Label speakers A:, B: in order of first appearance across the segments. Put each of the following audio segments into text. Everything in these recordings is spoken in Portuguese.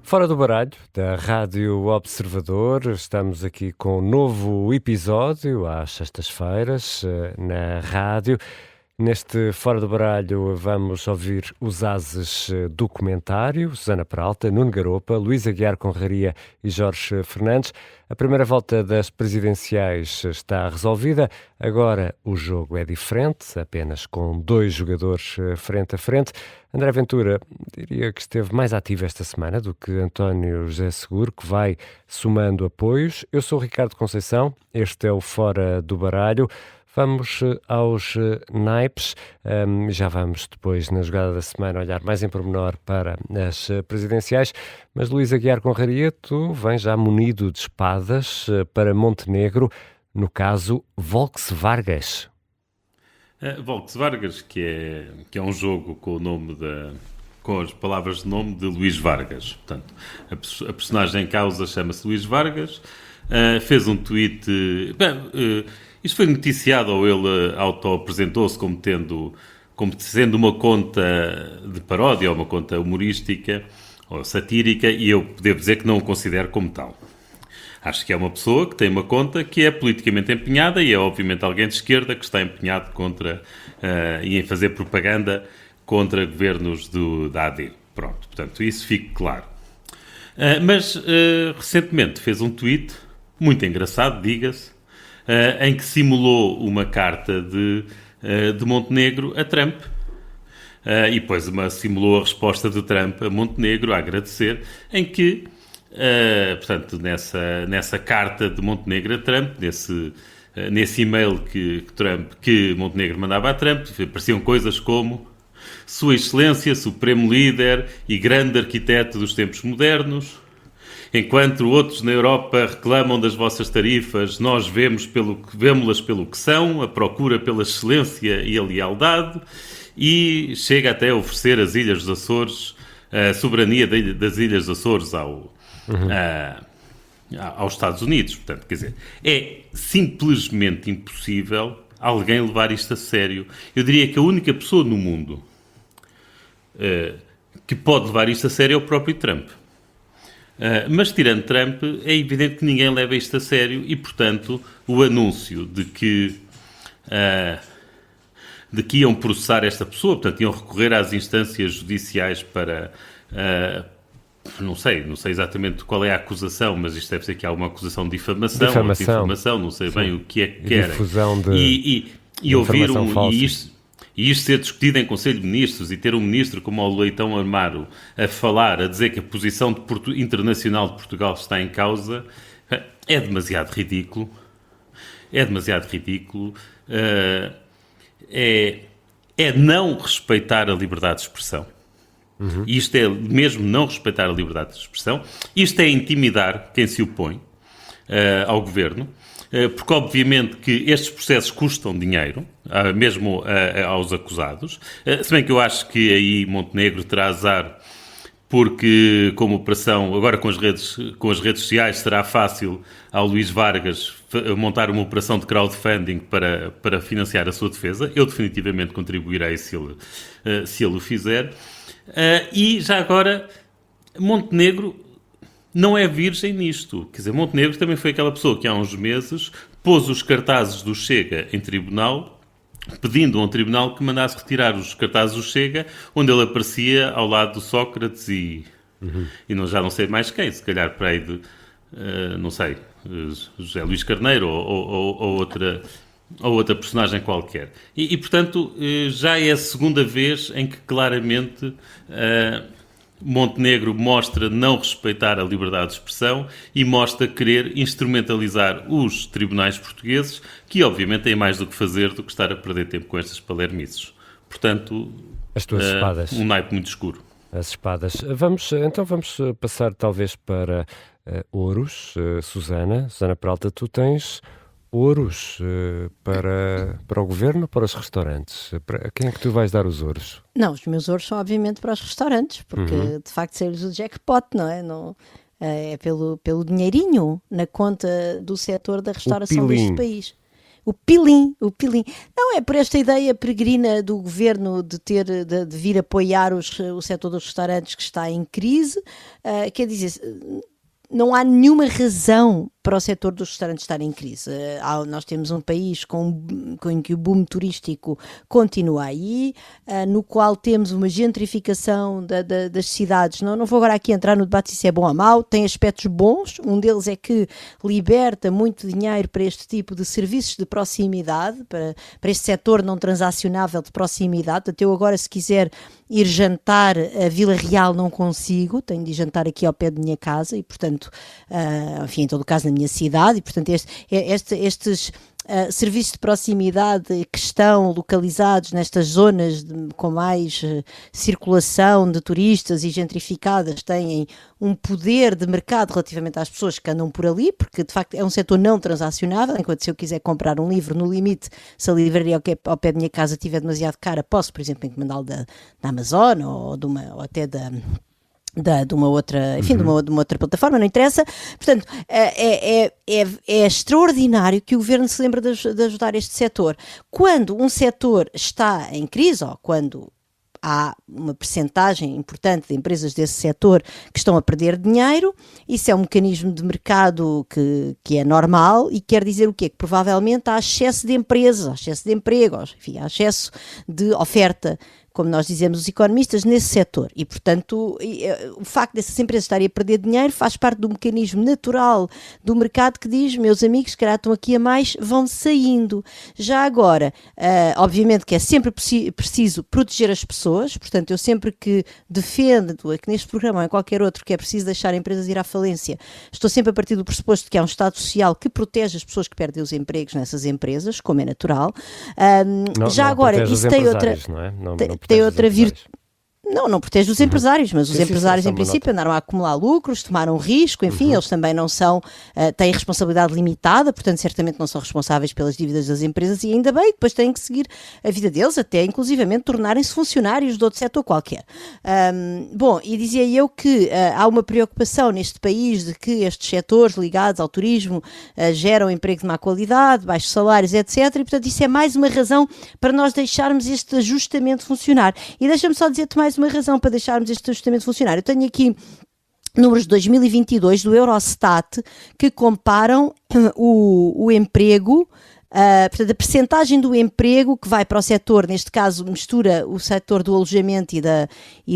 A: Fora do baralho, da Rádio Observador, estamos aqui com um novo episódio às sextas-feiras na rádio. Neste Fora do Baralho vamos ouvir os ases documentário, Susana Peralta, Nuno Garopa, Luís Aguiar Conraria e Jorge Fernandes. A primeira volta das presidenciais está resolvida, agora o jogo é diferente, apenas com 2 jogadores frente a frente. André Ventura diria que esteve mais ativo esta semana do que António José Seguro, que vai somando apoios. Eu sou o Ricardo Conceição, este é o Fora do Baralho. Vamos aos naipes, já vamos depois na jogada da semana olhar mais em pormenor para as presidenciais, mas Luís Aguiar Conraria, tu vens já munido de espadas para Montenegro, no caso Volks Vargas.
B: Volks Vargas, que é um jogo com o nome com as palavras de nome de Luís Vargas. Portanto, a personagem em causa chama-se Luís Vargas, fez um tweet... isto foi noticiado, ou ele auto-apresentou-se como sendo uma conta de paródia, ou uma conta humorística, ou satírica, e eu devo dizer que não o considero como tal. Acho que é uma pessoa que tem uma conta que é politicamente empenhada e é obviamente alguém de esquerda que está empenhado e em fazer propaganda contra governos da AD. Pronto, portanto, isso fique claro. Mas recentemente fez um tweet, muito engraçado, diga-se, em que simulou uma carta de Montenegro a Trump. E depois simulou a resposta de Trump a Montenegro a agradecer, em que, portanto, nessa carta de Montenegro a Trump, nesse e-mail que Montenegro mandava a Trump, apareciam coisas como: Sua Excelência, Supremo Líder e grande arquiteto dos tempos modernos, enquanto outros na Europa reclamam das vossas tarifas, nós vemo-las pelo que são, a procura pela excelência e a lealdade, e chega até a oferecer as Ilhas dos Açores, a soberania das Ilhas dos Açores aos Estados Unidos. Portanto, quer dizer, é simplesmente impossível alguém levar isto a sério. Eu diria que a única pessoa no mundo que pode levar isto a sério é o próprio Trump. Mas, tirando Trump, é evidente que ninguém leva isto a sério e, portanto, o anúncio de que iam processar esta pessoa, portanto, iam recorrer às instâncias judiciais para... não sei exatamente qual é a acusação, mas isto deve ser que há uma acusação de difamação. Ou de difamação, não sei bem o que é que querem.
A: Difusão de
B: informação
A: falsa.
B: E isto ser discutido em Conselho de Ministros e ter um ministro como o Leitão Amaro a falar, a dizer que a posição internacional de Portugal está em causa, é demasiado ridículo. É demasiado ridículo. É não respeitar a liberdade de expressão. Uhum. Isto é mesmo não respeitar a liberdade de expressão. Isto é intimidar quem se opõe ao governo. Porque obviamente que estes processos custam dinheiro, mesmo aos acusados, se bem que eu acho que aí Montenegro terá azar, porque como operação, agora com as redes sociais, será fácil ao Luís Vargas montar uma operação de crowdfunding para financiar a sua defesa. Eu definitivamente contribuirei se ele o fizer. E já agora, Montenegro não é virgem nisto. Quer dizer, Montenegro também foi aquela pessoa que há uns meses pôs os cartazes do Chega em tribunal, pedindo a um tribunal que mandasse retirar os cartazes do Chega, onde ele aparecia ao lado do Sócrates e já não sei mais quem, se calhar para aí de, não sei, José Luís Carneiro ou outra personagem qualquer. E, portanto, já é a segunda vez em que claramente... Montenegro mostra não respeitar a liberdade de expressão e mostra querer instrumentalizar os tribunais portugueses, que obviamente têm mais do que fazer do que estar a perder tempo com estas palermices. Portanto,
A: as tuas espadas.
B: Um naipe muito escuro.
A: As espadas. Vamos passar talvez para ouros. Susana Peralta, tu tens ouros para o governo ou para os restaurantes? A quem é que tu vais dar os ouros?
C: Não, os meus ouros são obviamente para os restaurantes, porque de facto saiu-lhes o jackpot, não é? Não, é pelo dinheirinho na conta do setor da restauração deste país. O pilim, o pilim. Não, é por esta ideia peregrina do governo de vir apoiar o setor dos restaurantes que está em crise. Quer dizer, não há nenhuma razão para o setor dos restaurantes estar em crise. Nós temos um país em que o boom turístico continua aí, no qual temos uma gentrificação das cidades. Não vou agora aqui entrar no debate se isso é bom ou mau, tem aspectos bons. Um deles é que liberta muito dinheiro para este tipo de serviços de proximidade, para este setor não transacionável de proximidade. Portanto, eu agora, se quiser ir jantar a Vila Real, não consigo, tenho de ir jantar aqui ao pé da minha casa e, portanto, enfim, em todo o caso na minha cidade, e portanto estes serviços de proximidade que estão localizados nestas zonas com mais circulação de turistas e gentrificadas têm um poder de mercado relativamente às pessoas que andam por ali, porque de facto é um setor não transacionável, enquanto se eu quiser comprar um livro, no limite, se a livraria ao pé da minha casa estiver demasiado cara, posso, por exemplo, encomendá-lo da Amazon ou até de uma outra, enfim, de uma outra plataforma, não interessa. Portanto, é extraordinário que o governo se lembre de ajudar este setor. Quando um setor está em crise, ou quando há uma percentagem importante de empresas desse setor que estão a perder dinheiro, isso é um mecanismo de mercado que é normal e quer dizer o quê? Que provavelmente há excesso de empresas, há excesso de empregos, enfim, há excesso de oferta, como nós dizemos os economistas, nesse setor. E, portanto, o facto dessas empresas estarem a perder dinheiro faz parte do mecanismo natural do mercado que diz, meus amigos, que estão aqui a mais, vão saindo. Já agora, obviamente que é sempre preciso proteger as pessoas, portanto, eu sempre que defendo, aqui neste programa ou em qualquer outro, que é preciso deixar empresas ir à falência, estou sempre a partir do pressuposto de que há um Estado Social que protege as pessoas que perdem os empregos nessas empresas, como é natural. Já agora, isso tem outra...
A: Não é?
C: Tem outra virtude. Não protege os empresários, mas os empresários, em princípio, andaram a acumular lucros, tomaram risco, enfim, eles também não são, têm responsabilidade limitada, portanto, certamente não são responsáveis pelas dívidas das empresas e ainda bem, depois têm que seguir a vida deles, até inclusivamente tornarem-se funcionários de outro setor qualquer. Bom, e dizia eu que há uma preocupação neste país de que estes setores ligados ao turismo geram emprego de má qualidade, baixos salários, etc. E, portanto, isso é mais uma razão para nós deixarmos este ajustamento funcionar. E deixa-me só dizer-te mais uma razão para deixarmos este ajustamento funcionar. Eu tenho aqui números de 2022 do Eurostat que comparam o emprego, portanto, a percentagem do emprego que vai para o setor, neste caso mistura o setor do alojamento e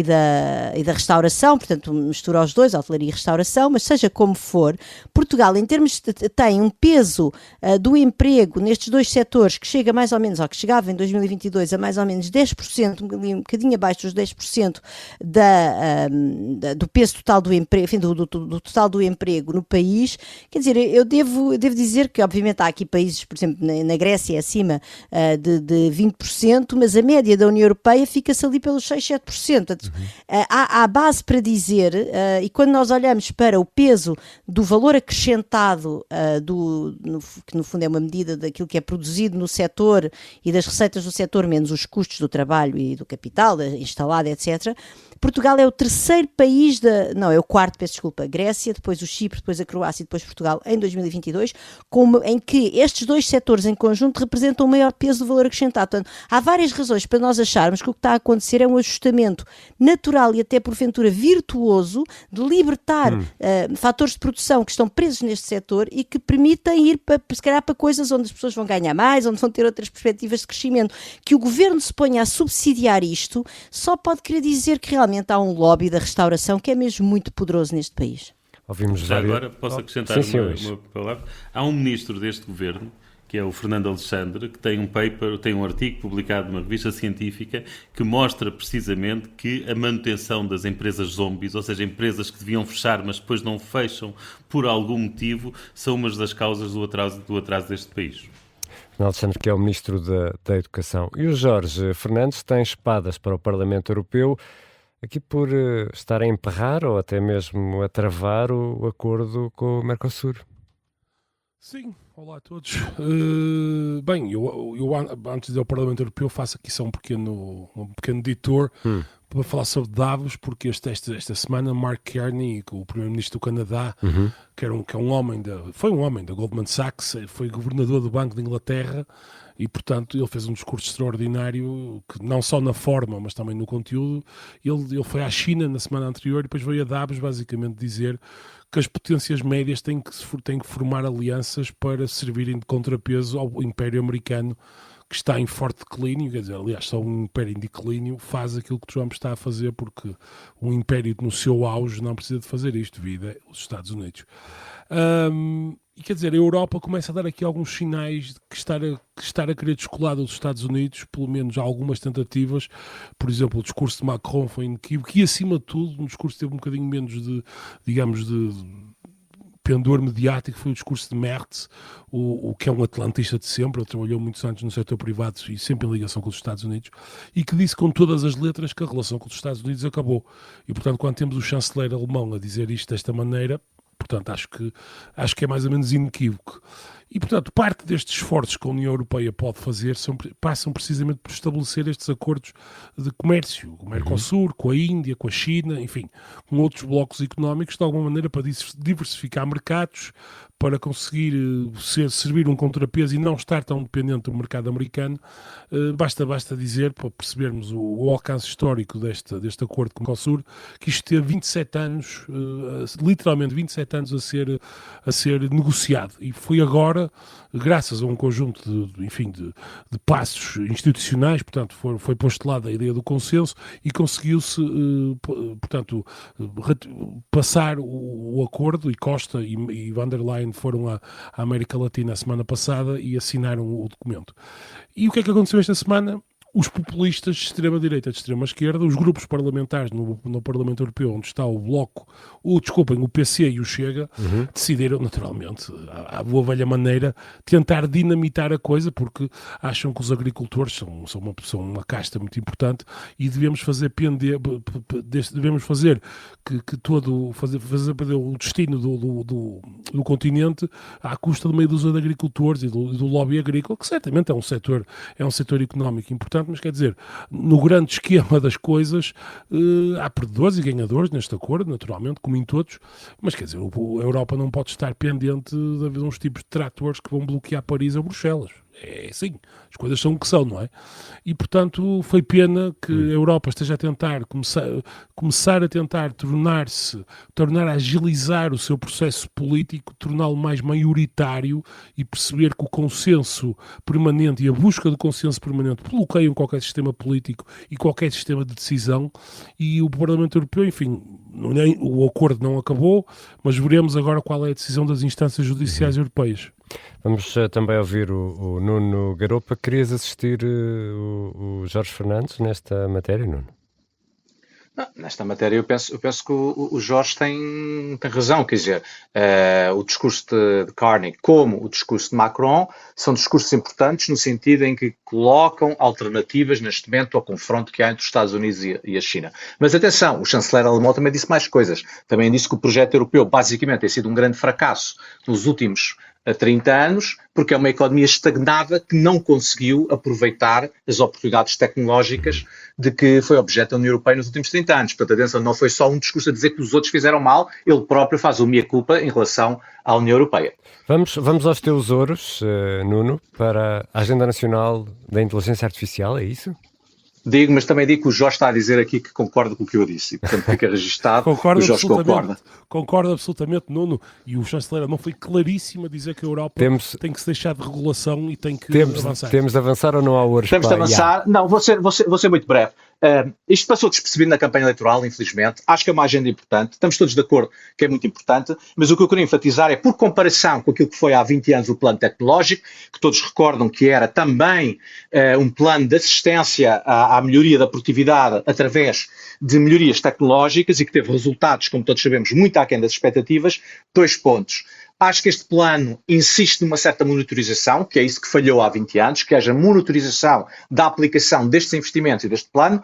C: da restauração, portanto mistura os dois, a hotelaria e restauração, mas seja como for, Portugal em termos tem um peso do emprego nestes dois setores que chega mais ou menos, ou que chegava em 2022 a mais ou menos 10%, um bocadinho abaixo dos 10% do peso total do emprego, enfim, do total do emprego no país. Quer dizer, eu devo dizer que obviamente há aqui países, por exemplo, na Grécia é acima de 20%, mas a média da União Europeia fica-se ali pelos 6, 7%. Portanto, há base para dizer, e quando nós olhamos para o peso do valor acrescentado, que no fundo é uma medida daquilo que é produzido no setor e das receitas do setor, menos os custos do trabalho e do capital instalado, etc., Portugal é o terceiro país, é o quarto, peço desculpa, Grécia, depois o Chipre, depois a Croácia e depois Portugal em 2022, em que estes dois setores em conjunto representam o maior peso do valor acrescentado. Portanto, há várias razões para nós acharmos que o que está a acontecer é um ajustamento natural e até porventura virtuoso de libertar fatores de produção que estão presos neste setor e que permitem ir se calhar para coisas onde as pessoas vão ganhar mais, onde vão ter outras perspectivas de crescimento. Que o governo se ponha a subsidiar isto só pode querer dizer que realmente há um lobby da restauração que é mesmo muito poderoso neste país.
A: Ouvimos
B: já agora posso acrescentar uma palavra? Há um ministro deste governo, que é o Fernando Alexandre, que tem um artigo publicado numa revista científica que mostra precisamente que a manutenção das empresas zombies, ou seja, empresas que deviam fechar mas depois não fecham por algum motivo, são uma das causas do atraso deste país.
A: Alexandre, que é o Ministro da Educação. E o Jorge Fernandes tem espadas para o Parlamento Europeu aqui por estar a emperrar ou até mesmo a travar o acordo com o Mercosur.
D: Sim, olá a todos. Bem, eu antes de ir ao Parlamento Europeu faço aqui só um pequeno detour para falar sobre Davos, porque esta semana Mark Carney, o primeiro-ministro do Canadá, que é um homem foi um homem da Goldman Sachs, foi governador do Banco de Inglaterra e, portanto, ele fez um discurso extraordinário, que não só na forma, mas também no conteúdo. Ele foi à China na semana anterior e depois veio a Davos basicamente dizer que as potências médias têm que formar alianças para servirem de contrapeso ao Império Americano, que está em forte declínio. Quer dizer, aliás, só um império em declínio faz aquilo que Trump está a fazer, porque um império no seu auge não precisa de fazer isto, devido aos Estados Unidos. E quer dizer, a Europa começa a dar aqui alguns sinais de que estar a querer descolar dos Estados Unidos, pelo menos há algumas tentativas. Por exemplo, o discurso de Macron foi inequívoco e, acima de tudo, um discurso que teve um bocadinho menos de pendor mediático, foi o discurso de Merz, o que é um atlantista de sempre. Ele trabalhou muitos anos no setor privado e sempre em ligação com os Estados Unidos, e que disse com todas as letras que a relação com os Estados Unidos acabou. E, portanto, quando temos o chanceler alemão a dizer isto desta maneira, portanto, acho que é mais ou menos inequívoco. E, portanto, parte destes esforços que a União Europeia pode fazer passam precisamente por estabelecer estes acordos de comércio, com o Mercosul, com a Índia, com a China, enfim, com outros blocos económicos, de alguma maneira para diversificar mercados, para conseguir servir um contrapeso e não estar tão dependente do mercado americano. Basta dizer, para percebermos o alcance histórico deste acordo com o Mercosul, que isto teve 27 anos, literalmente 27 anos a ser negociado, e foi agora, graças a um conjunto de passos institucionais, portanto, foi postulada a ideia do consenso e conseguiu-se, portanto, passar o acordo, e Costa e Van der Leyen foram à América Latina a semana passada e assinaram o documento. E o que é que aconteceu esta semana? Os populistas de extrema-direita e de extrema-esquerda, os grupos parlamentares no Parlamento Europeu, onde está o Bloco, o PC e o Chega, decidiram, naturalmente, à boa velha maneira, tentar dinamitar a coisa, porque acham que os agricultores são uma casta muito importante e devemos fazer fazer perder o destino do continente à custa do meio dúzia de agricultores e do lobby agrícola, que certamente é um setor económico importante. Mas, quer dizer, no grande esquema das coisas, há perdedores e ganhadores neste acordo, naturalmente, como em todos, mas, quer dizer, a Europa não pode estar pendente de haver uns tipos de tratores que vão bloquear Paris ou Bruxelas. É assim, as coisas são o que são, não é? E, portanto, foi pena que a Europa esteja a tentar começar a tentar agilizar o seu processo político, torná-lo mais maioritário e perceber que o consenso permanente e a busca do consenso permanente bloqueiam qualquer sistema político e qualquer sistema de decisão. E o Parlamento Europeu, enfim, o acordo não acabou, mas veremos agora qual é a decisão das instâncias judiciais europeias.
A: Vamos também ouvir o Nuno Garopa. Querias assistir o Jorge Fernandes nesta matéria, Nuno?
E: Não, nesta matéria eu penso que o Jorge tem razão, quer dizer, o discurso de Carney como o discurso de Macron são discursos importantes no sentido em que colocam alternativas neste momento ao confronto que há entre os Estados Unidos e a China. Mas atenção, o chanceler alemão também disse mais coisas, também disse que o projeto europeu basicamente tem sido um grande fracasso nos últimos 30 anos, porque é uma economia estagnada que não conseguiu aproveitar as oportunidades tecnológicas de que foi objeto da União Europeia nos últimos 30 anos. Portanto, atenção, não foi só um discurso a dizer que os outros fizeram mal, ele próprio faz o meia-culpa em relação à União Europeia.
A: Vamos aos teus ouros, Nuno, para a Agenda Nacional da Inteligência Artificial, é isso?
E: Digo, mas também digo que o Jorge está a dizer aqui que concorda com o que eu disse, e portanto fica registado.
D: Concordo,
E: o Jorge
D: concorda absolutamente, Nuno, e o chanceler não foi claríssimo a dizer que a Europa tem que se deixar de regulação e tem que avançar.
A: Temos de avançar ou não há ouros?
E: Temos de avançar. Não, vou ser muito breve. Isto passou despercebido na campanha eleitoral, infelizmente. Acho que é uma agenda importante. Estamos todos de acordo que é muito importante, mas o que eu queria enfatizar é, por comparação com aquilo que foi há 20 anos o plano tecnológico, que todos recordam que era também um plano de assistência à melhoria da produtividade através de melhorias tecnológicas e que teve resultados, como todos sabemos, muito aquém das expectativas. 2 pontos. Acho que este plano insiste numa certa monitorização, que é isso que falhou há 20 anos, que haja monitorização da aplicação destes investimentos e deste plano.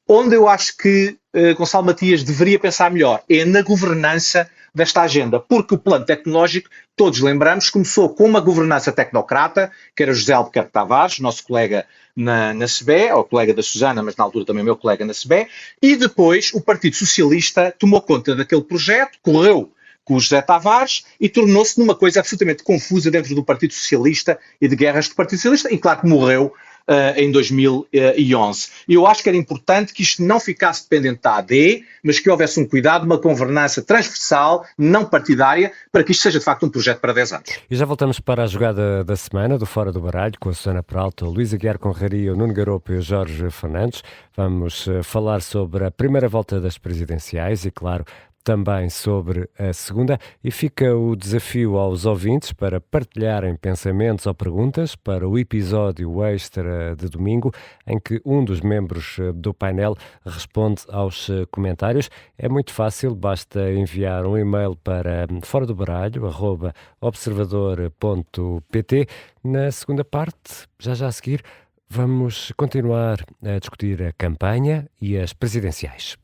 E: Onde eu acho que Gonçalo Matias deveria pensar melhor é na governança desta agenda, porque o plano tecnológico, todos lembramos, começou com uma governança tecnocrata, que era José Albuquerque Tavares, nosso colega na SBE, ou colega da Susana, mas na altura também meu colega na SBE, e depois o Partido Socialista tomou conta daquele projeto, correu com o José Tavares e tornou-se numa coisa absolutamente confusa dentro do Partido Socialista e de guerras do Partido Socialista, e claro que morreu em 2011. Eu acho que era importante que isto não ficasse dependente da AD, mas que houvesse um cuidado, uma governança transversal, não partidária, para que isto seja de facto um projeto para 10 anos.
A: E já voltamos para a jogada da semana do Fora do Baralho, com a Susana Peralta, o Luís Aguiar Conraria, o Nuno Garopo e o Jorge Fernandes. Vamos falar sobre a primeira volta das presidenciais e, claro, também sobre a segunda, e fica o desafio aos ouvintes para partilharem pensamentos ou perguntas para o episódio extra de domingo, em que um dos membros do painel responde aos comentários. É muito fácil, basta enviar um e-mail para foradobaralho@observador.pt. Na segunda parte, já a seguir, vamos continuar a discutir a campanha e as presidenciais.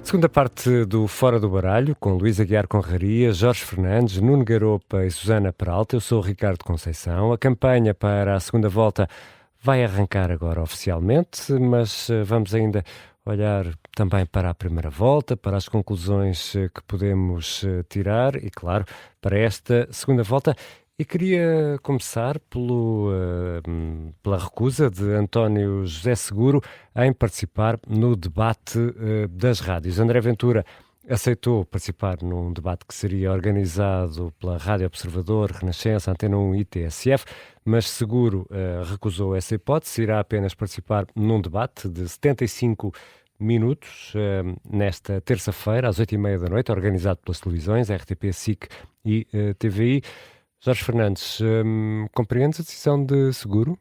A: Segunda parte do Fora do Baralho, com Luís Aguiar Conraria, Jorge Fernandes, Nuno Garopa e Susana Peralta. Eu sou o Ricardo Conceição. A campanha para a segunda volta vai arrancar agora oficialmente, mas vamos ainda olhar também para a primeira volta, para as conclusões que podemos tirar e, claro, para esta segunda volta. E queria começar pela recusa de António José Seguro em participar no debate das rádios. André Ventura aceitou participar num debate que seria organizado pela Rádio Observador, Renascença, Antena 1 e TSF, mas Seguro recusou essa hipótese, irá apenas participar num debate de 75 minutos, nesta terça-feira, às 8h30 da noite, organizado pelas televisões, RTP, SIC e TVI. Jorge Fernandes, compreendes a decisão de Seguro?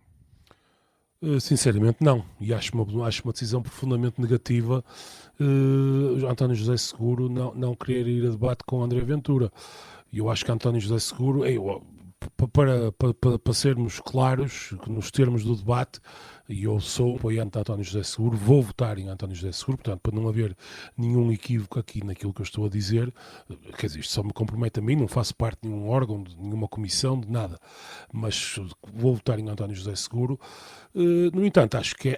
D: Sinceramente não, e acho uma decisão profundamente negativa. António José Seguro não querer ir a debate com André Ventura. E eu acho que António José Seguro, para sermos claros nos termos do debate, e eu sou apoiante de António José Seguro, vou votar em António José Seguro, portanto, para não haver nenhum equívoco aqui naquilo que eu estou a dizer, quer dizer, isto só me compromete a mim, não faço parte de nenhum órgão, de nenhuma comissão, de nada, mas vou votar em António José Seguro. No entanto, acho que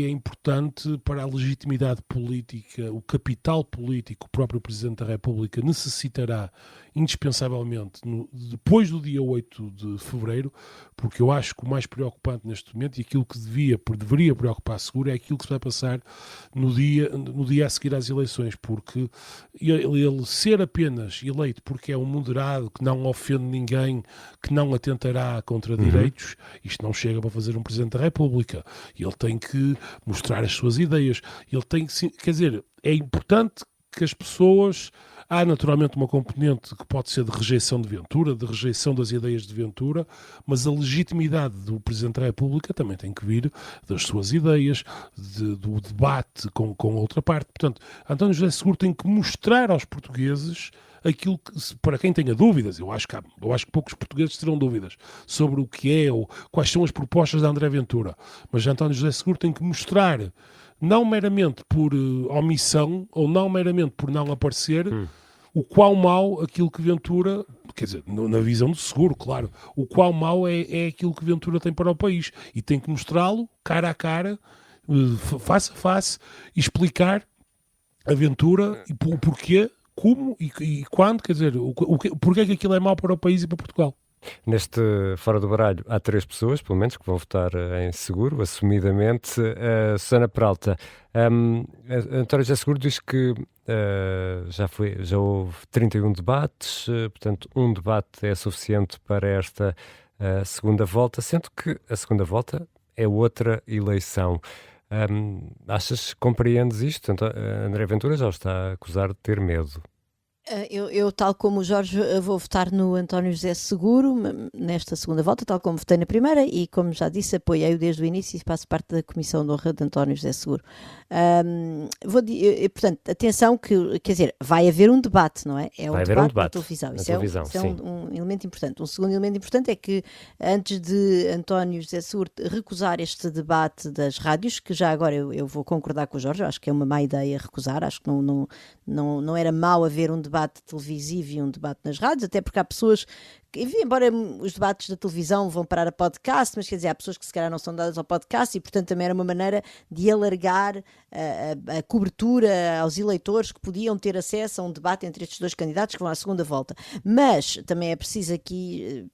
D: é importante para a legitimidade política, o capital político, o próprio Presidente da República necessitará indispensavelmente depois do dia 8 de fevereiro, porque eu acho que o mais preocupante neste momento e aquilo que deveria preocupar Seguro é aquilo que se vai passar no dia a seguir às eleições, porque ele ser apenas eleito porque é um moderado, que não ofende ninguém, que não atentará contra direitos, isto não chega para fazer um Presidente da República. Ele tem que mostrar as suas ideias, ele tem que, quer dizer, é importante que as pessoas... Há naturalmente uma componente que pode ser de rejeição de Ventura, de rejeição das ideias de Ventura, mas a legitimidade do Presidente da República também tem que vir das suas ideias, do debate com a outra parte. Portanto, António José Seguro tem que mostrar aos portugueses aquilo que, para quem tenha dúvidas, eu acho que poucos portugueses terão dúvidas sobre o que é ou quais são as propostas de André Ventura, mas António José Seguro tem que mostrar, não meramente por omissão ou não meramente por não aparecer, o quão mau aquilo que Ventura, quer dizer, na visão do Seguro, claro, o quão mau é aquilo que Ventura tem para o país. E tem que mostrá-lo cara a cara, face a face, e explicar a Ventura e o porquê, como e quando, quer dizer, porquê que aquilo é mau para o país e para Portugal.
A: Neste Fora do Baralho há 3 pessoas, pelo menos, que vão votar em Seguro, assumidamente. Susana Peralta, António José Seguro diz que já houve 31 debates, portanto um debate é suficiente para esta segunda volta, sendo que a segunda volta é outra eleição. Compreendes isto? André Ventura já o está a acusar de ter medo.
C: Eu, tal como o Jorge, vou votar no António José Seguro nesta segunda volta, tal como votei na primeira, e como já disse, apoiei-o desde o início e faço parte da Comissão de Honra de António José Seguro. Portanto, atenção que, quer dizer, vai haver um debate, não é? É
A: Vai haver um
C: debate na
A: debate
C: televisão.
A: na
C: Isso
A: televisão,
C: é
A: sim.
C: um elemento importante. Um segundo elemento importante é que, antes de António José Seguro recusar este debate das rádios, que já agora eu vou concordar com o Jorge, eu acho que é uma má ideia recusar, acho que não era mau haver um debate televisivo e um debate nas rádios, até porque há pessoas que, enfim, embora os debates da televisão vão parar a podcast, mas quer dizer, há pessoas que se calhar não são dadas ao podcast e, portanto, também era uma maneira de alargar a cobertura aos eleitores que podiam ter acesso a um debate entre estes dois candidatos que vão à segunda volta. Mas também é preciso aqui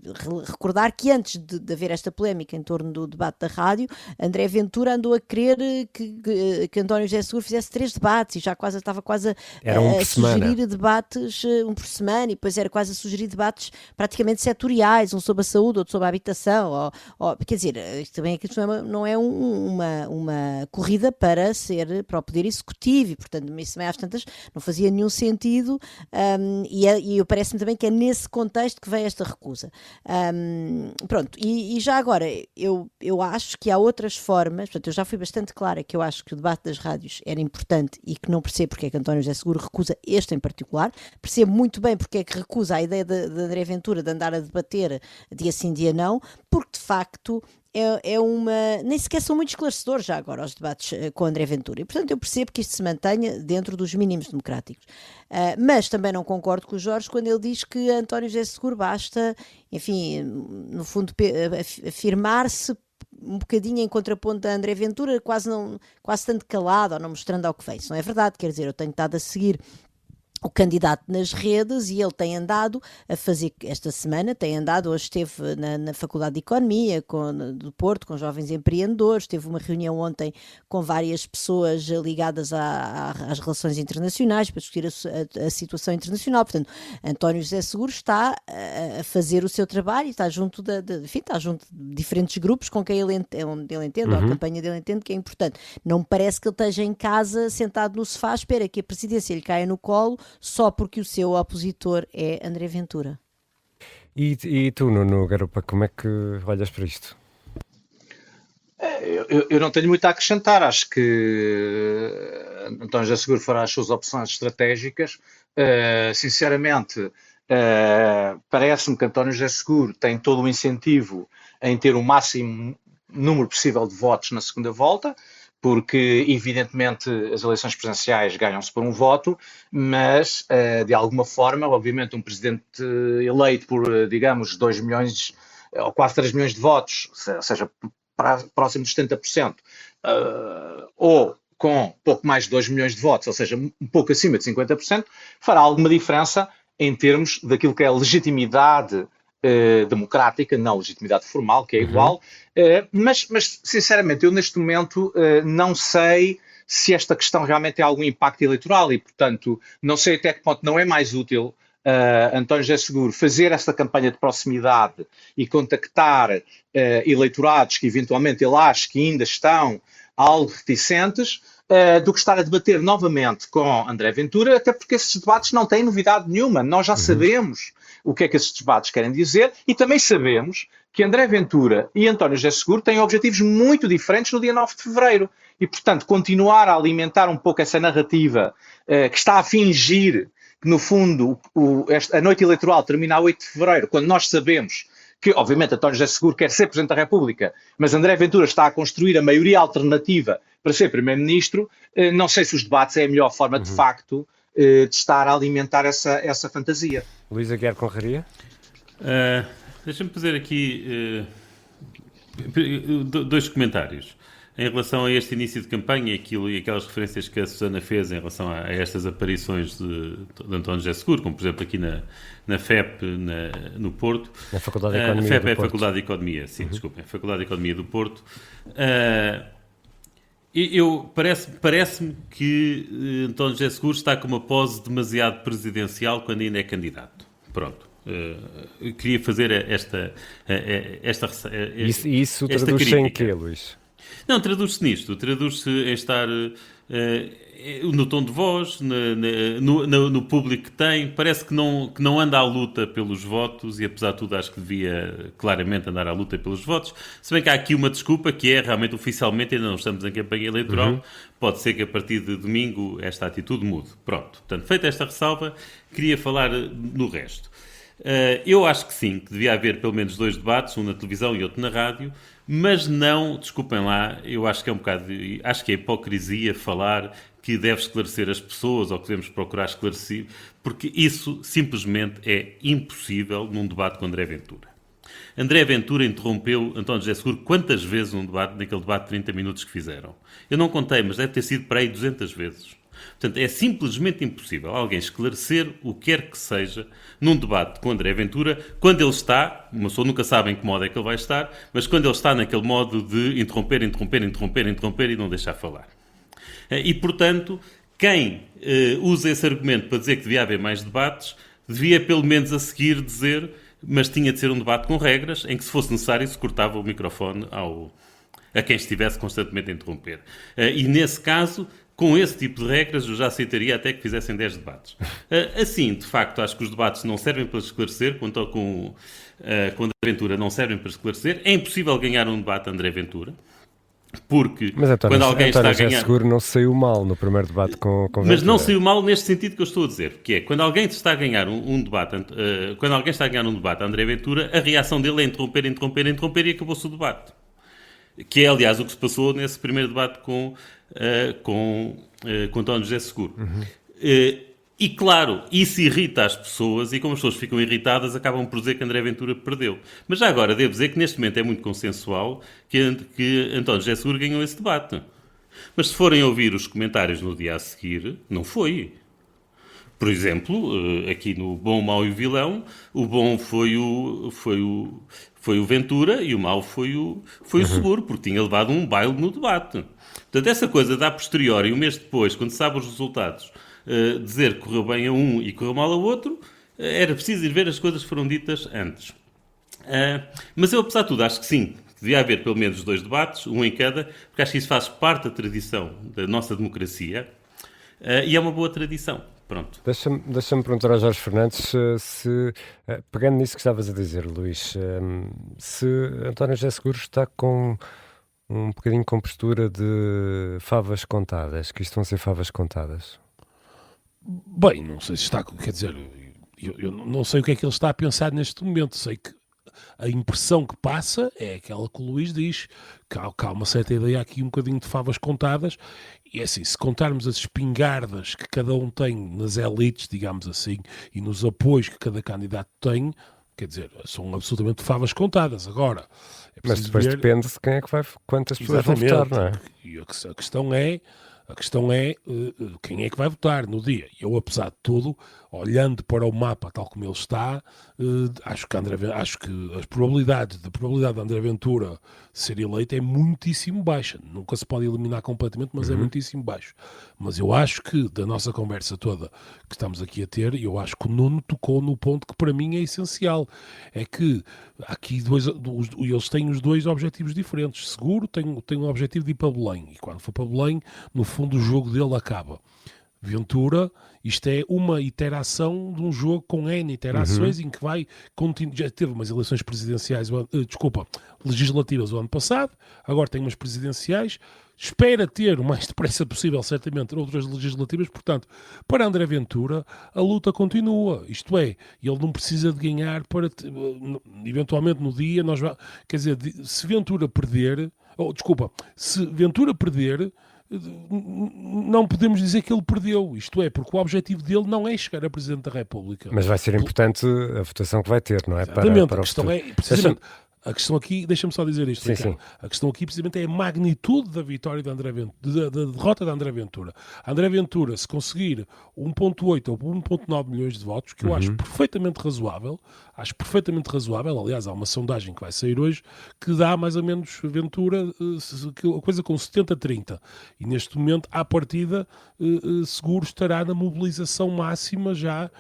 C: recordar que antes de haver esta polémica em torno do debate da rádio, André Ventura andou a querer que António José Seguro fizesse 3 debates e já estava quase
A: Era um
C: a
A: por semana.
C: sugerir debates, um por semana, e depois era quase a sugerir debates praticamente setoriais, um sobre a saúde, outro sobre a habitação, quer dizer, isto também aqui não é uma corrida para o poder executivo, e portanto isso também às tantas não fazia nenhum sentido, e parece-me também que é nesse contexto que vem esta recusa. Pronto, e já agora, eu acho que há outras formas, portanto eu já fui bastante clara que eu acho que o debate das rádios era importante e que não percebo porque é que António José Seguro recusa este em particular, percebo muito bem porque é que recusa a ideia de André Ventura de andar a debater dia sim, dia não, porque de facto nem sequer são muito esclarecedores já agora os debates com André Ventura, e portanto eu percebo que isto se mantenha dentro dos mínimos democráticos, mas também não concordo com o Jorge quando ele diz que António José Seguro basta, enfim, no fundo afirmar-se um bocadinho em contraponto a André Ventura, quase tanto calado ou não mostrando ao que vem. Isso não é verdade, quer dizer, eu tenho estado a seguir o candidato nas redes e ele tem andado a fazer, esta semana hoje esteve na Faculdade de Economia do Porto, com jovens empreendedores, teve uma reunião ontem com várias pessoas ligadas às relações internacionais para discutir a situação internacional. Portanto, António José Seguro está a fazer o seu trabalho e está junto está junto de diferentes grupos com quem ele entende, ou a campanha dele entende que é importante. Não me parece que ele esteja em casa sentado no sofá à espera que a presidência lhe caia no colo só porque o seu opositor é André Ventura.
A: E tu, Nuno Garupa, como é que olhas para isto?
E: Eu não tenho muito a acrescentar. Acho que António José Seguro fará as suas opções estratégicas. Sinceramente, parece-me que António José Seguro tem todo o incentivo em ter o máximo número possível de votos na segunda volta, porque, evidentemente, as eleições presidenciais ganham-se por um voto, mas, de alguma forma, obviamente, um presidente eleito por, digamos, 2 milhões ou quase 3 milhões de votos, ou seja, próximo de 70%, ou com pouco mais de 2 milhões de votos, ou seja, um pouco acima de 50%, fará alguma diferença em termos daquilo que é a legitimidade democrática, não legitimidade formal, que é igual, mas sinceramente eu neste momento não sei se esta questão realmente tem algum impacto eleitoral e, portanto, não sei até que ponto não é mais útil António José Seguro fazer esta campanha de proximidade e contactar eleitorados que eventualmente ele acha que ainda estão algo reticentes, do que estar a debater novamente com André Ventura, até porque esses debates não têm novidade nenhuma. Nós já sabemos o que é que esses debates querem dizer e também sabemos que André Ventura e António José Seguro têm objetivos muito diferentes no dia 9 de fevereiro. E, portanto, continuar a alimentar um pouco essa narrativa que está a fingir que, no fundo, a noite eleitoral termina a 8 de fevereiro, quando nós sabemos que, obviamente, António José Seguro quer ser Presidente da República, mas André Ventura está a construir a maioria alternativa para ser Primeiro-Ministro, não sei se os debates é a melhor forma, de facto, de estar a alimentar essa fantasia.
A: Luís Aguiar Conraria?
B: Deixa-me fazer aqui 2 comentários. Em relação a este início de campanha e aquelas referências que a Susana fez em relação a estas aparições de António José Seguro, como por exemplo aqui na FEP, no Porto.
A: Na Faculdade de Economia
B: a FEP
A: do
B: é a
A: Porto.
B: Faculdade de Economia, sim, desculpem, a Faculdade de Economia do Porto. Parece-me que António José Seguro está com uma pose demasiado presidencial quando ainda é candidato. Pronto. Eu queria fazer esta
A: Isso traduz-se em quê, Luís?
B: Não, traduz-se nisto. Traduz-se em estar no tom de voz, no público que tem. Parece que não anda à luta pelos votos e, apesar de tudo, acho que devia claramente andar à luta pelos votos. Se bem que há aqui uma desculpa que é, realmente, oficialmente, ainda não estamos em campanha eleitoral. Pode ser que a partir de domingo esta atitude mude. Pronto. Portanto, feita esta ressalva, queria falar no resto. Eu acho que sim, que devia haver pelo menos 2 debates, um na televisão e outro na rádio, mas não, desculpem lá, eu acho que é um bocado, acho que é hipocrisia falar que deve esclarecer as pessoas ou que devemos procurar esclarecer, porque isso simplesmente é impossível num debate com André Ventura. André Ventura interrompeu António José Seguro quantas vezes naquele debate de 30 minutos que fizeram? Eu não contei, mas deve ter sido para aí 200 vezes. Portanto, é simplesmente impossível alguém esclarecer o que quer que seja num debate com André Ventura, quando ele está, uma pessoa nunca sabe em que modo é que ele vai estar, mas quando ele está naquele modo de interromper e não deixar falar. E, portanto, quem usa esse argumento para dizer que devia haver mais debates, devia pelo menos a seguir dizer, mas tinha de ser um debate com regras, em que se fosse necessário se cortava o microfone a quem estivesse constantemente a interromper. E nesse caso, com esse tipo de regras, eu já aceitaria até que fizessem 10 debates. Assim, de facto, acho que os debates não servem para esclarecer, quanto com André Ventura não servem para esclarecer. É impossível ganhar um debate a André Ventura, porque
A: Mas
B: quando alguém está a ganhar...
A: Seguro não saiu mal no primeiro debate com Ventura.
B: Mas não saiu mal neste sentido que eu estou a dizer, que é, quando alguém está a ganhar um debate, quando alguém está a ganhar um debate a André Ventura, a reação dele é interromper e acabou-se o debate. Que é, aliás, o que se passou nesse primeiro debate com António José Seguro. E, claro, isso irrita as pessoas e, como as pessoas ficam irritadas, acabam por dizer que André Ventura perdeu. Mas já agora, devo dizer que neste momento é muito consensual que António José Seguro ganhou esse debate. Mas se forem ouvir os comentários no dia a seguir, não foi. Por exemplo, aqui no Bom, o Mau e o Vilão, o bom foi o Ventura e o mau foi o Seguro, porque tinha levado um baile no debate. Portanto, essa coisa de a posteriori, um mês depois, quando se sabe os resultados, dizer que correu bem a um e correu mal a outro, era preciso ir ver as coisas que foram ditas antes. Mas eu, apesar de tudo, acho que sim, devia haver pelo menos 2 debates, um em cada, porque acho que isso faz parte da tradição da nossa democracia e é uma boa tradição. Pronto.
A: Deixa-me perguntar ao Jorge Fernandes pegando nisso que estavas a dizer, Luís, se António José Seguro está com um bocadinho com postura de favas contadas, que isto vão ser favas contadas.
D: Bem, não sei se está, quer dizer, eu não sei o que é que ele está a pensar neste momento, sei que a impressão que passa é aquela que o Luís diz, que há uma certa ideia aqui um bocadinho de favas contadas, e é assim, se contarmos as espingardas que cada um tem nas elites, digamos assim, e nos apoios que cada candidato tem, quer dizer, são absolutamente favas contadas. Agora,
A: mas depois depende de quem é que vai, quantas pessoas vão votar, não é?
D: E a questão é quem é que vai votar no dia. Eu, apesar de tudo, olhando para o mapa tal como ele está, acho que a probabilidade de André Ventura ser eleito é muitíssimo baixa. Nunca se pode eliminar completamente, mas é muitíssimo baixo. Mas eu acho que, da nossa conversa toda que estamos aqui a ter, eu acho que o Nuno tocou no ponto que para mim é essencial. É que aqui eles têm os 2 objetivos diferentes. Seguro tem um objetivo de ir para Belém. E quando for para Belém, no fundo o jogo dele acaba. Ventura, isto é uma iteração de um jogo com N iterações em que vai continuar. Já teve umas eleições presidenciais, legislativas o ano passado, agora tem umas presidenciais, espera ter o mais depressa possível, certamente, outras legislativas. Portanto, para André Ventura, a luta continua. Isto é, ele não precisa de ganhar para, eventualmente no dia, quer dizer, se Ventura perder, não podemos dizer que ele perdeu, isto é, porque o objetivo dele não é chegar a Presidente da República.
A: Mas vai ser importante a votação que vai ter, não é?
D: Exatamente, a questão é, precisamente, a questão aqui, deixa-me só dizer isto,
A: sim.
D: A questão aqui precisamente é a magnitude da vitória de André Ventura, da derrota de André Ventura. André Ventura, se conseguir 1.8 ou 1.9 milhões de votos, que eu acho perfeitamente razoável, aliás, há uma sondagem que vai sair hoje, que dá mais ou menos Ventura, a coisa com 70-30, e neste momento, à partida, Seguro estará na mobilização máxima já,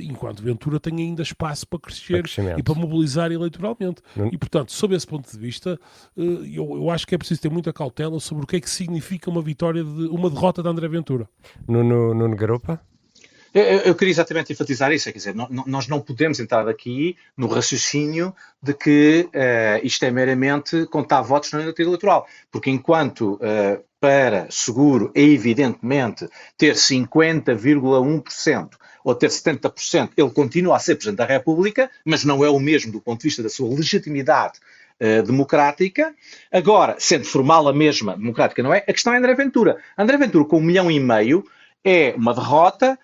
D: enquanto Ventura tem ainda espaço para crescer e para mobilizar eleitoralmente. E, portanto, sob esse ponto de vista, eu acho que é preciso ter muita cautela sobre o que é que significa uma derrota de André Ventura.
A: Nuno Garopa?
E: Eu queria exatamente enfatizar isso, quer dizer, nós não podemos entrar aqui no raciocínio de que isto é meramente contar votos na noite eleitoral, porque enquanto para Seguro é evidentemente ter 50,1% ou ter 70%, ele continua a ser Presidente da República, mas não é o mesmo do ponto de vista da sua legitimidade democrática. Agora, sendo formal a mesma, democrática não é, a questão é André Ventura. André Ventura com 1,5 milhão é uma derrota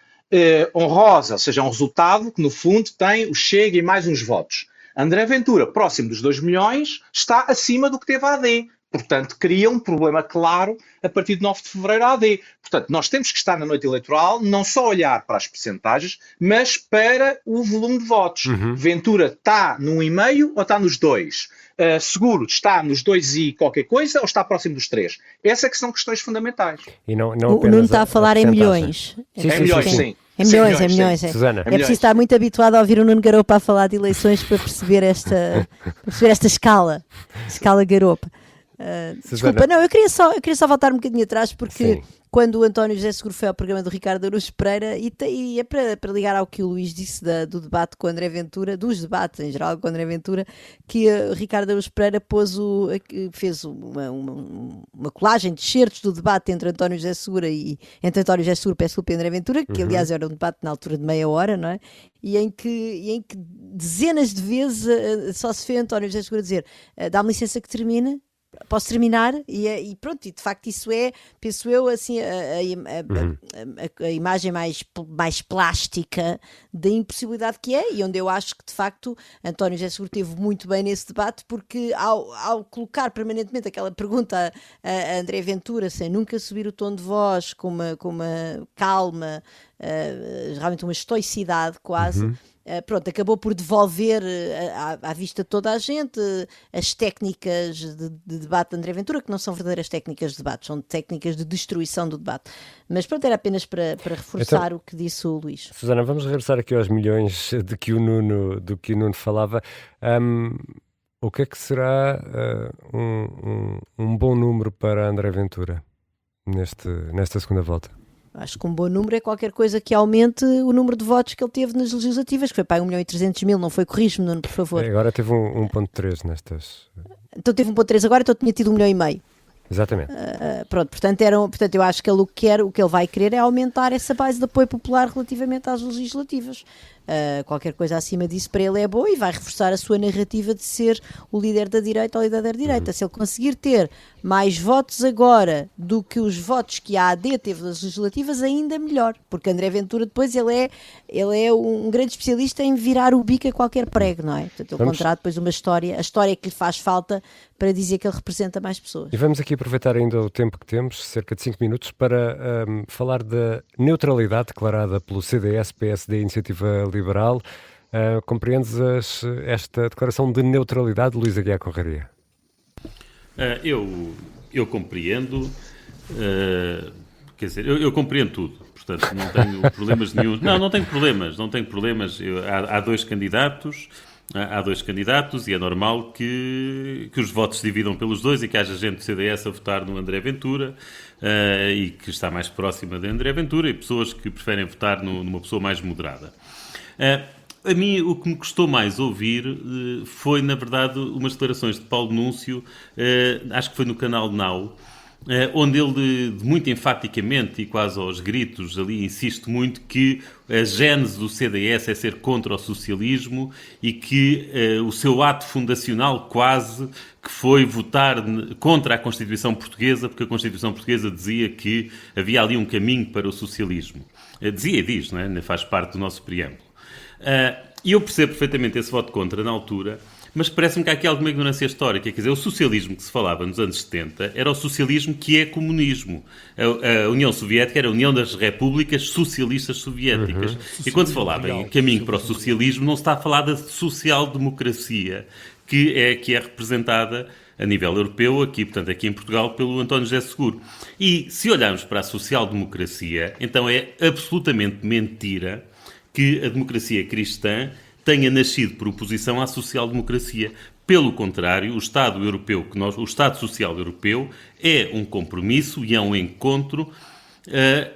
E: honrosa, ou seja, um resultado que no fundo tem o Chega e mais uns votos. André Ventura, próximo dos 2 milhões, está acima do que teve a AD. Portanto, cria um problema claro a partir de 9 de fevereiro a AD. Portanto, nós temos que estar na noite eleitoral, não só olhar para as percentagens, mas para o volume de votos. Ventura está no 1,5 ou está nos 2? Seguro está nos 2 e qualquer coisa ou está próximo dos 3? Essas é que são questões fundamentais.
A: E não
C: O Nuno está a falar em milhões.
E: Em milhões, sim.
C: Em milhões.
A: Susana.
C: É preciso estar muito habituado a ouvir o Nuno Garopa a falar de eleições para perceber esta escala Garopa. Desculpa, não, eu queria só voltar um bocadinho atrás, porque
A: Sim.
C: quando o António José Seguro foi ao programa do Ricardo Araújo Pereira, e é para ligar ao que o Luís disse do debate com o André Ventura, dos debates em geral com o André Ventura, que o Ricardo Araújo Pereira fez uma colagem de excertos do debate entre António José Seguro e André Ventura, que aliás era um debate na altura de meia hora, não é? E em que dezenas de vezes só se vê António José Seguro a dizer dá-me licença que termine. Posso terminar? E pronto, e de facto isso é, penso eu, assim, a imagem mais plástica da impossibilidade que é, e onde eu acho que de facto António José Seguro teve muito bem nesse debate, porque ao colocar permanentemente aquela pergunta a André Ventura, sem nunca subir o tom de voz, com uma calma, realmente uma estoicidade quase, pronto, acabou por devolver à vista de toda a gente as técnicas de debate de André Ventura, que não são verdadeiras técnicas de debate, são técnicas de destruição do debate. Mas pronto, era apenas para reforçar o que disse o Luís.
A: Susana, vamos regressar aqui aos milhões do que o Nuno falava. O que é que será um bom número para André Ventura nesta segunda volta?
C: Acho que um bom número é qualquer coisa que aumente o número de votos que ele teve nas legislativas, que foi para 1.300.000, não foi? Corrijo-me, Nuno, por favor.
A: Agora teve 1,3 nestas.
C: Então teve 1.3 agora, então tinha tido 1,5 milhão.
A: Exatamente.
C: Pronto, portanto eu acho que ele o que ele vai querer é aumentar essa base de apoio popular relativamente às legislativas. Qualquer coisa acima disso para ele é boa e vai reforçar a sua narrativa de ser o líder da direita ou líder da direita. Se ele conseguir ter mais votos agora do que os votos que a AD teve nas legislativas, ainda melhor, porque André Ventura depois ele é um grande especialista em virar o bico a qualquer prego, não é? Portanto, ele contará depois a história que lhe faz falta para dizer que ele representa mais pessoas.
A: E vamos aqui aproveitar ainda o tempo que temos, cerca de 5 minutos, para falar da neutralidade declarada pelo CDS, PSD e Iniciativa Liberal. Compreendes esta declaração de neutralidade, Luís Aguiar Conraria?
B: Eu compreendo, quer dizer, eu compreendo tudo, portanto não tenho problemas nenhum. Não tenho problemas. Há dois candidatos e é normal que os votos se dividam pelos dois e que haja gente do CDS a votar no André Ventura e que está mais próxima de André Ventura e pessoas que preferem votar numa pessoa mais moderada. A mim, o que me custou mais ouvir foi, na verdade, umas declarações de Paulo Núncio, acho que foi no canal Now, onde ele, muito enfaticamente e quase aos gritos, ali insiste muito que a gênese do CDS é ser contra o socialismo e que o seu ato fundacional quase que foi votar contra a Constituição Portuguesa, porque a Constituição Portuguesa dizia que havia ali um caminho para o socialismo. Dizia e diz, não é? Faz parte do nosso preâmbulo. E eu percebo perfeitamente esse voto contra na altura, mas parece-me que há aqui alguma ignorância histórica. Quer dizer, o socialismo que se falava nos anos 70 era o socialismo que é comunismo. A União Soviética era a União das Repúblicas Socialistas Soviéticas. E quando se falava em caminho para o socialismo, não se está a falar da social-democracia, que é representada a nível europeu, aqui em Portugal, pelo António José Seguro. E se olharmos para a social-democracia, então é absolutamente mentira que a democracia cristã tenha nascido por oposição à social-democracia. Pelo contrário, o Estado europeu, o Estado Social Europeu, é um compromisso e é um encontro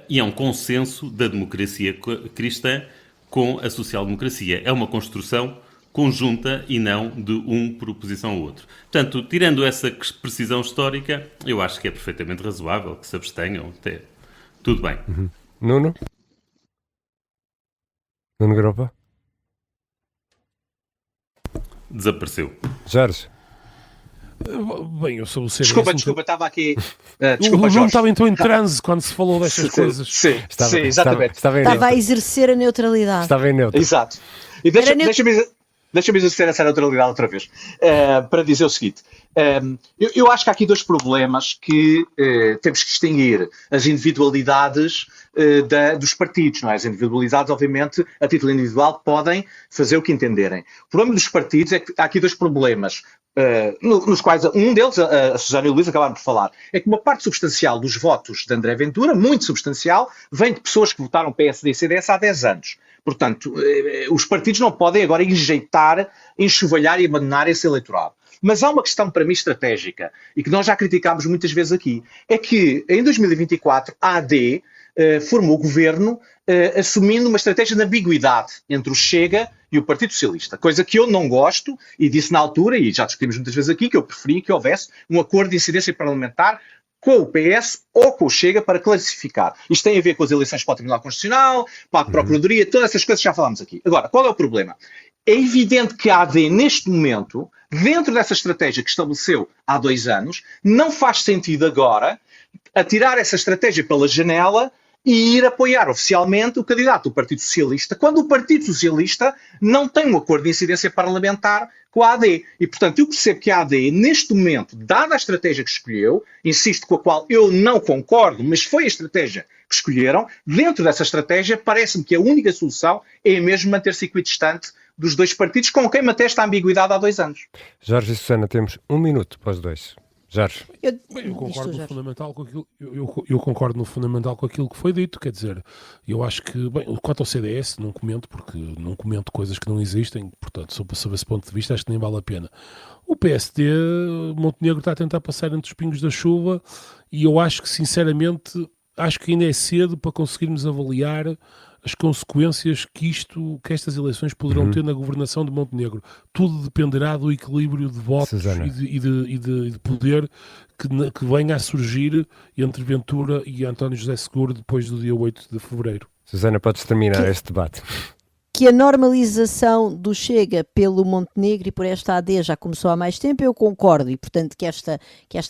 B: e é um consenso da democracia cristã com a social-democracia. É uma construção conjunta e não de um por oposição ao outro. Portanto, tirando essa precisão histórica, eu acho que é perfeitamente razoável que se abstenham. Até tudo bem.
A: Nuno? Nuno Gropa?
B: Desapareceu.
A: Jorge?
D: Bem, eu sou o CDS.
E: Desculpa, estava aqui.
D: O
E: Desculpa,
D: Nuno
E: Jorge.
D: estava então em transe quando se falou destas coisas.
E: Sim, exatamente.
A: Estava em
C: Estava a
A: neutro.
C: exercer a neutralidade.
A: Estava em neutro.
E: Exato. E deixa-me exercer essa neutralidade outra vez, para dizer o seguinte. Eu acho que há aqui dois problemas que temos que distinguir. As individualidades dos partidos, não é? As individualidades, obviamente, a título individual, podem fazer o que entenderem. O problema dos partidos é que há aqui dois problemas, nos quais um deles, a Susana e o Luís acabaram por falar, é que uma parte substancial dos votos de André Ventura, muito substancial, vem de pessoas que votaram PSD e CDS há 10 anos. Portanto, os partidos não podem agora enjeitar, enxovalhar e abandonar esse eleitorado. Mas há uma questão para mim estratégica, e que nós já criticámos muitas vezes aqui, é que em 2024 a AD formou o governo assumindo uma estratégia de ambiguidade entre o Chega e o Partido Socialista, coisa que eu não gosto, e disse na altura, e já discutimos muitas vezes aqui, que eu preferia que houvesse um acordo de incidência parlamentar com o PS ou com o Chega para classificar. Isto tem a ver com as eleições para o Tribunal Constitucional, para a Procuradoria, todas essas coisas que já falámos aqui. Agora, qual é o problema? É evidente que a AD, neste momento, dentro dessa estratégia que estabeleceu há 2 anos, não faz sentido agora atirar essa estratégia pela janela e ir apoiar oficialmente o candidato do Partido Socialista, quando o Partido Socialista não tem um acordo de incidência parlamentar com a AD. E, portanto, eu percebo que a AD, neste momento, dada a estratégia que escolheu, insisto, com a qual eu não concordo, mas foi a estratégia que escolheram, dentro dessa estratégia, parece-me que a única solução é mesmo manter-se equidistante dos dois partidos, com quem mantém esta ambiguidade há 2 anos.
A: Jorge e Susana, temos 1 minuto para os dois. Jorge.
D: Eu concordo no fundamental com aquilo. Eu concordo no fundamental com aquilo que foi dito. Quer dizer, eu acho que, bem, quanto ao CDS, não comento, porque não comento coisas que não existem. Portanto, sob esse ponto de vista, acho que nem vale a pena. O PSD, Montenegro está a tentar passar entre os pingos da chuva, e eu acho que, sinceramente, acho que ainda é cedo para conseguirmos avaliar as consequências que estas eleições poderão ter na governação de Montenegro. Tudo dependerá do equilíbrio de votos e de poder que venha a surgir entre Ventura e António José Seguro depois do dia 8 de fevereiro.
A: Susana, podes terminar este debate.
C: Que a normalização do Chega pelo Montenegro e por esta AD já começou há mais tempo, eu concordo, e portanto que esta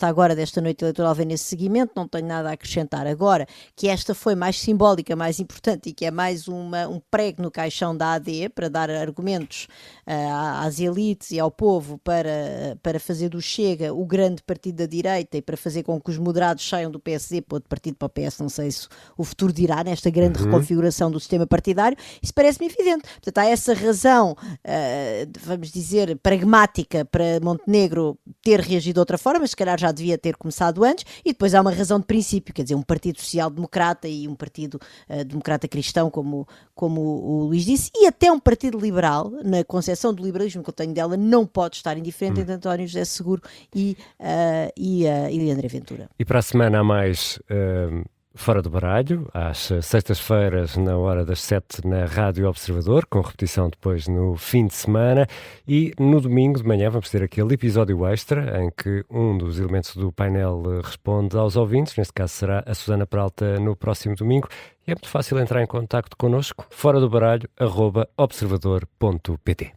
C: agora desta noite eleitoral vem nesse seguimento, não tenho nada a acrescentar. Agora, que esta foi mais simbólica, mais importante, e que é mais um prego no caixão da AD para dar argumentos às elites e ao povo para fazer do Chega o grande partido da direita e para fazer com que os moderados saiam do PSD para outro partido, para o PS, não sei se o futuro dirá, nesta grande reconfiguração do sistema partidário, isso parece-me evidente. Portanto, há essa razão, vamos dizer, pragmática para Montenegro ter reagido de outra forma, mas se calhar já devia ter começado antes, e depois há uma razão de princípio, quer dizer, um partido social-democrata e um partido democrata-cristão, como o Luís disse, e até um partido liberal, na concepção do liberalismo que eu tenho dela, não pode estar indiferente entre António José Seguro e André Ventura.
A: E para a semana há mais... Fora do Baralho, às sextas-feiras, na hora das 7 na Rádio Observador, com repetição depois no fim de semana, e no domingo de manhã vamos ter aquele episódio extra em que um dos elementos do painel responde aos ouvintes, neste caso será a Susana Peralta no próximo domingo, e é muito fácil entrar em contacto connosco, fora do baralho, @observador.pt.